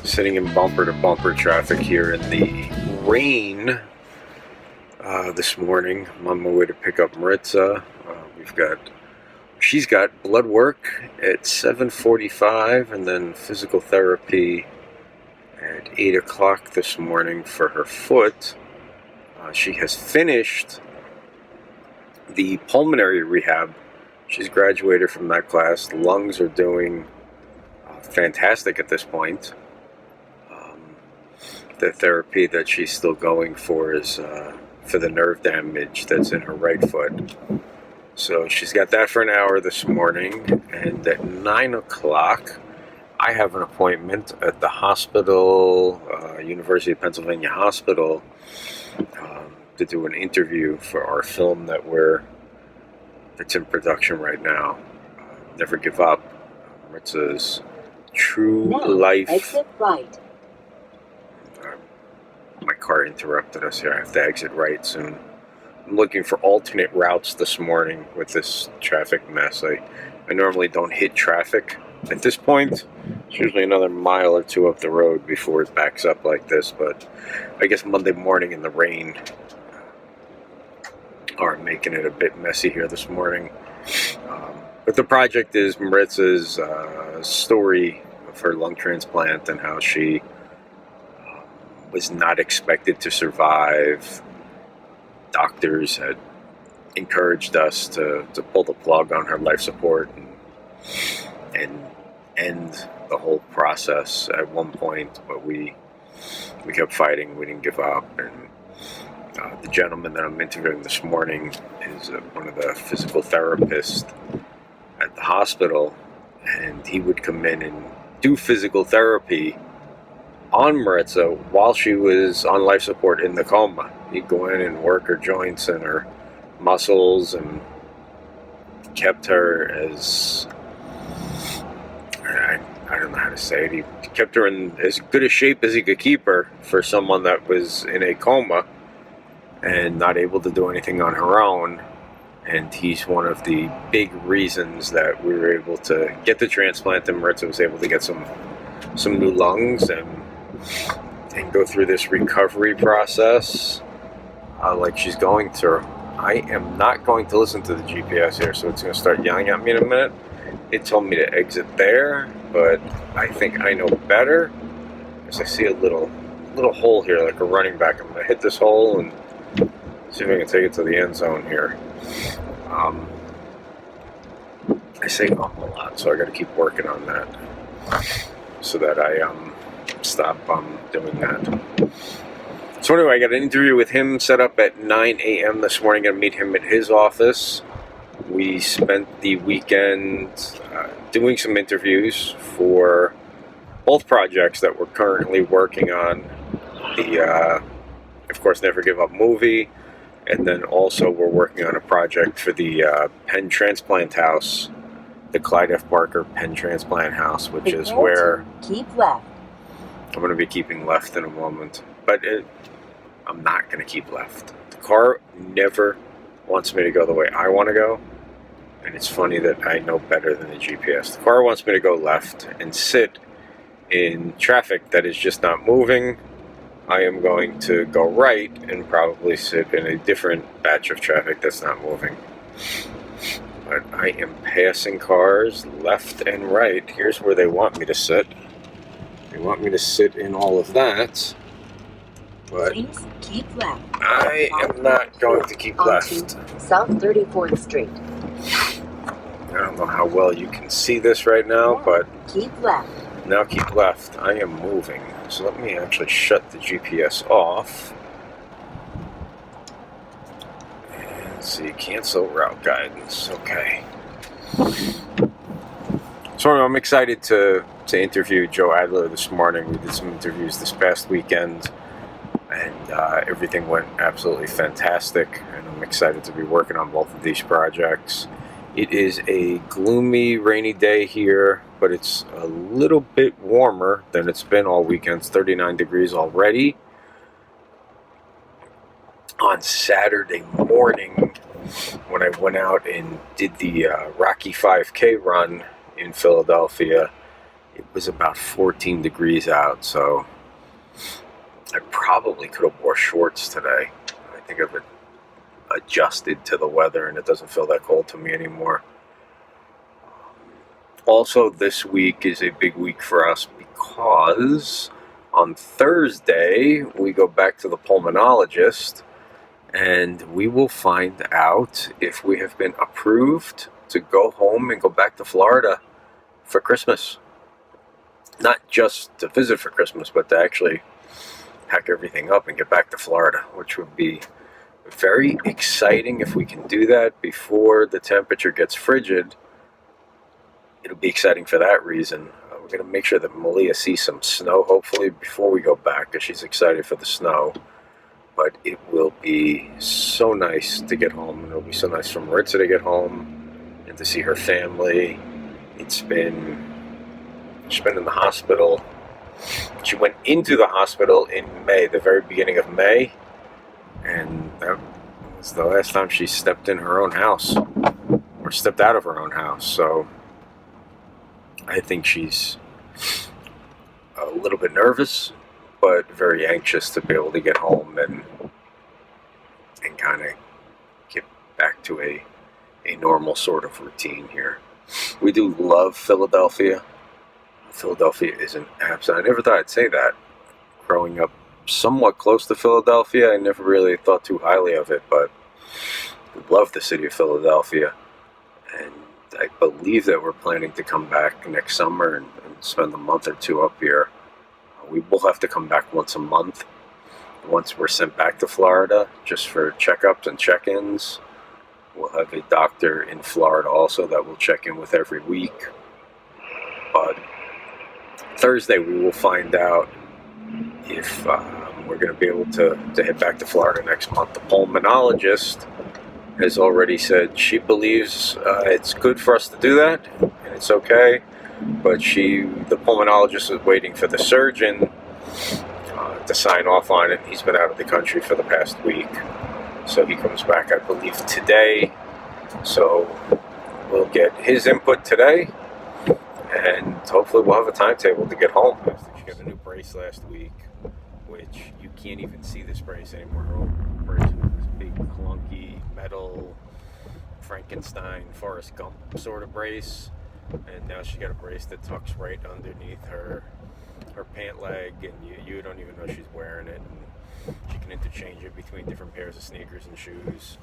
Sitting in bumper-to-bumper traffic here in the rain this morning. I'm on my way to pick up Maritza. She's got blood work at 7:45 and then physical therapy at 8 o'clock this morning for her foot. She has finished the pulmonary rehab. She's graduated from that class. The lungs are doing fantastic at this point. The therapy that she's still going for is for the nerve damage that's in her right foot. So she's got that for an hour this morning, and at 9 o'clock I have an appointment at the hospital, University of Pennsylvania Hospital, to do an interview for our film that's in production right now. Never Give Up. Maritza's true life. Exit right. My car interrupted us here. I have to exit right soon. I'm looking for alternate routes this morning with this traffic mess. I normally don't hit traffic at this point. It's usually another mile or two up the road before it backs up like this, but I guess Monday morning in the rain are making it a bit messy here this morning. But the project is Maritza's story of her lung transplant and how she was not expected to survive. Doctors had encouraged us to pull the plug on her life support and end the whole process at one point, but we kept fighting. We didn't give up. And the gentleman that I'm interviewing this morning is one of the physical therapists at the hospital, and he would come in and do physical therapy on Maritza while she was on life support in the coma. He'd go in and work her joints and her muscles and kept her as, I don't know how to say it, he kept her in as good a shape as he could keep her for someone that was in a coma and not able to do anything on her own. And he's one of the big reasons that we were able to get the transplant, and Maritza was able to get some new lungs and go through this recovery process like she's going through. I am not going to listen to the GPS here, so it's going to start yelling at me in a minute. It told me to exit there, but I think I know better, because I see a little hole here like a running back. I'm going to hit this hole and see if I can take it to the end zone here. I say a lot, so I got to keep working on that so that I stop doing that. So anyway, I got an interview with him set up at 9 a.m. this morning. I'm going to meet him at his office. We spent the weekend doing some interviews for both projects that we're currently working on. The, of course, Never Give Up movie, and then also we're working on a project for the Penn Transplant House, the Clyde F. Barker Penn Transplant House, which is where keep left. I'm going to be keeping left in a moment, but I'm not going to keep left. The car never wants me to go the way I want to go, and it's funny that I know better than the GPS. The car wants me to go left and sit in traffic that is just not moving. I am going to go right and probably sit in a different batch of traffic that's not moving. But I am passing cars left and right. Here's where they want me to sit. They want me to sit in all of that, but please keep left. I am not going to keep left. South 34th Street. I don't know how well you can see this right now, but keep left. Now keep left. I am moving. So let me actually shut the GPS off. And see, cancel route guidance. Okay. So I'm excited to interview Joe Adler this morning. We did some interviews this past weekend, and everything went absolutely fantastic. And I'm excited to be working on both of these projects. It is a gloomy, rainy day here, but it's a little bit warmer than it's been all weekend. It's 39 degrees already. On Saturday morning, when I went out and did the Rocky 5K run in Philadelphia, it was about 14 degrees out, so I probably could have wore shorts today. I think I've adjusted to the weather and it doesn't feel that cold to me anymore. Also, this week is a big week for us because on Thursday we go back to the pulmonologist and we will find out if we have been approved to go home and go back to Florida for Christmas. Not just to visit for Christmas, but to actually pack everything up and get back to Florida, which would be very exciting if we can do that before the temperature gets frigid. It'll be exciting for that reason. We're going to make sure that Malia sees some snow, hopefully, before we go back, because she's excited for the snow. But it will be so nice to get home, and it'll be so nice for Maritza to get home and to see her family. She's been in the hospital. She went into the hospital in May, the very beginning of May, and that was the last time she stepped in her own house, or stepped out of her own house. So I think she's a little bit nervous, but very anxious to be able to get home and kind of get back to a normal sort of routine here. We do love Philadelphia. Philadelphia is an absolute... I never thought I'd say that. Growing up somewhat close to Philadelphia, I never really thought too highly of it, but I love the city of Philadelphia. And I believe that we're planning to come back next summer and spend a month or two up here. We will have to come back once a month. Once we're sent back to Florida, just for checkups and check-ins. We'll have a doctor in Florida also that we'll check in with every week. But Thursday we will find out if we're going to be able to head back to Florida next month. The pulmonologist has already said she believes it's good for us to do that, and it's okay. But the pulmonologist is waiting for the surgeon to sign off on it. He's been out of the country for the past week, so he comes back, I believe, today. So we'll get his input today, and hopefully we'll have a timetable to get home. She got a new brace last week, which you can't even see this brace anymore. Her old brace was this big, clunky, metal, Frankenstein, Forrest Gump sort of brace. And now she got a brace that tucks right underneath her pant leg, and you don't even know she's wearing it. And she can interchange it between different pairs of sneakers and shoes.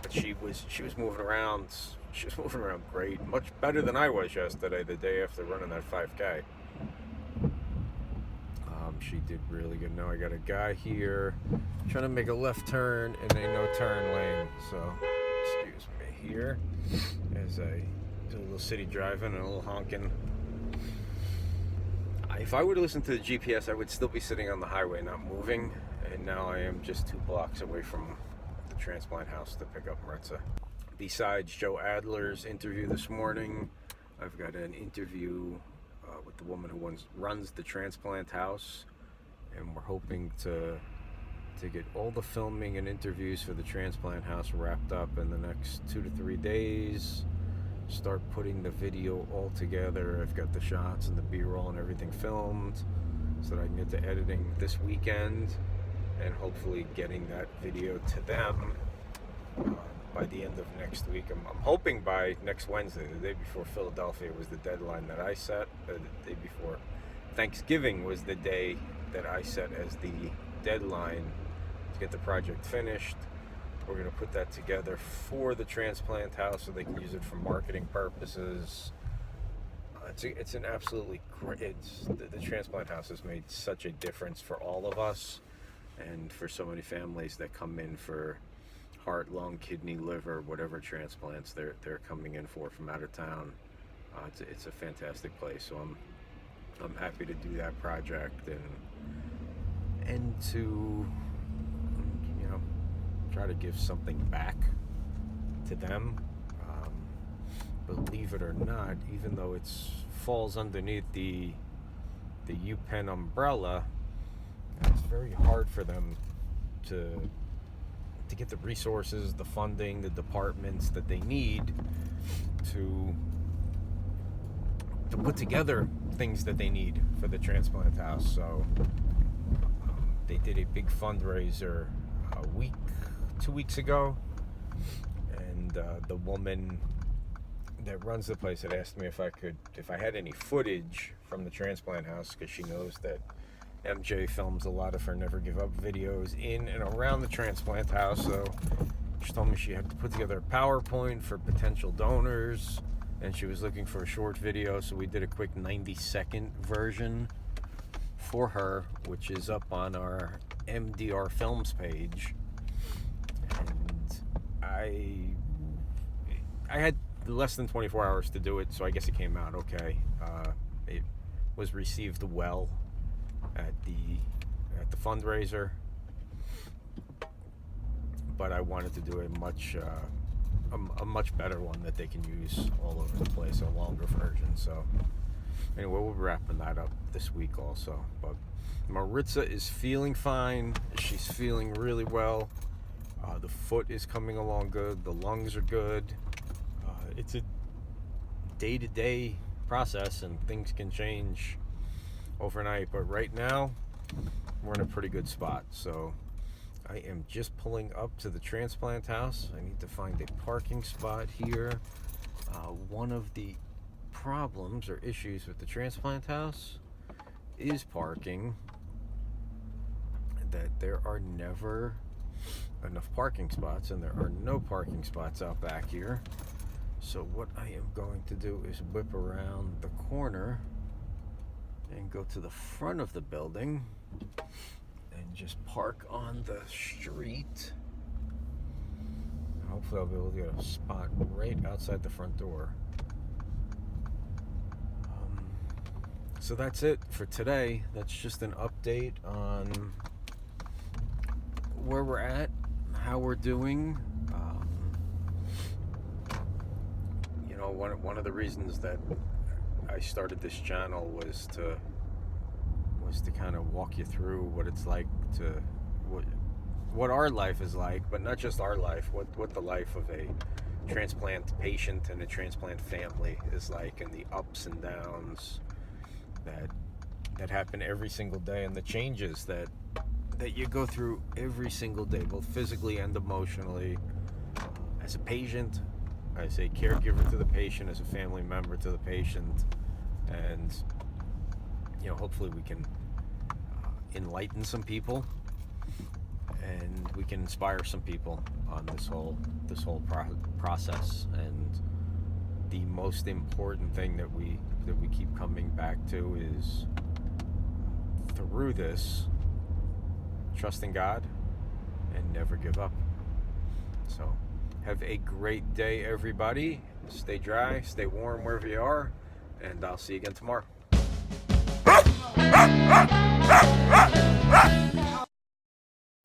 But she was moving around. She was moving around great, much better than I was yesterday, the day after running that 5K. She did really good. Now I got a guy here trying to make a left turn in a no-turn lane. So excuse me here as I do a little city driving and a little honking. If I were to listen to the GPS, I would still be sitting on the highway, not moving. And now I am just 2 blocks away from the transplant house to pick up Maritza. Besides Joe Adler's interview this morning, I've got an interview with the woman who runs the transplant house, and we're hoping to get all the filming and interviews for the transplant house wrapped up in the next 2 to 3 days. Start putting the video all together. I've got the shots and the B-roll and everything filmed so that I can get to editing this weekend and hopefully getting that video to them by the end of next week. I'm hoping by next Wednesday, the day before Philadelphia was the deadline that I set. The day before Thanksgiving was the day that I set as the deadline to get the project finished. We're going to put that together for the transplant house so they can use it for marketing purposes. It's an absolutely great... The transplant house has made such a difference for all of us and for so many families that come in for heart, lung, kidney, liver, whatever transplants they're coming in for from out of town. It's a fantastic place. So I'm happy to do that project and to try to give something back to them. Believe it or not, even though it falls underneath the UPenn umbrella, it's very hard for them to get the resources, the funding, the departments that they need to put together things that they need for the transplant house. So they did a big fundraiser 2 weeks ago, and the woman that runs the place had asked me if I had any footage from the transplant house, because she knows that MJ films a lot of her Never Give Up videos in and around the transplant house. So she told me she had to put together a PowerPoint for potential donors, and she was looking for a short video, so we did a quick 90-second version for her, which is up on our MDR Films page. And I had less than 24 hours to do it, so I guess it came out okay. It was received well at the fundraiser, but I wanted to do a much better one that they can use all over the place, a longer version. So anyway, we'll be wrapping that up this week also. But Maritza is feeling fine. She's feeling really well. The foot is coming along good. The lungs are good. It's a day-to-day process, and things can change overnight. But right now, we're in a pretty good spot. So I am just pulling up to the transplant house. I need to find a parking spot here. One of the problems or issues with the transplant house is parking. That there are never enough parking spots, and there are no parking spots out back here. So what I am going to do is whip around the corner and go to the front of the building and just park on the street. Hopefully I'll be able to get a spot right outside the front door. So that's it for today. That's just an update on where we're at, how we're doing. One of the reasons that I started this channel was to kind of walk you through what it's like to what our life is like, but not just our life, what the life of a transplant patient and a transplant family is like, and the ups and downs that happen every single day, and the changes that you go through every single day, both physically and emotionally, as a patient, as a caregiver to the patient, as a family member to the patient. And hopefully we can enlighten some people, and we can inspire some people on this whole process. And the most important thing that we keep coming back to is, through this, trust in God and never give up. So have a great day, everybody. Stay dry, stay warm wherever you are, and I'll see you again tomorrow.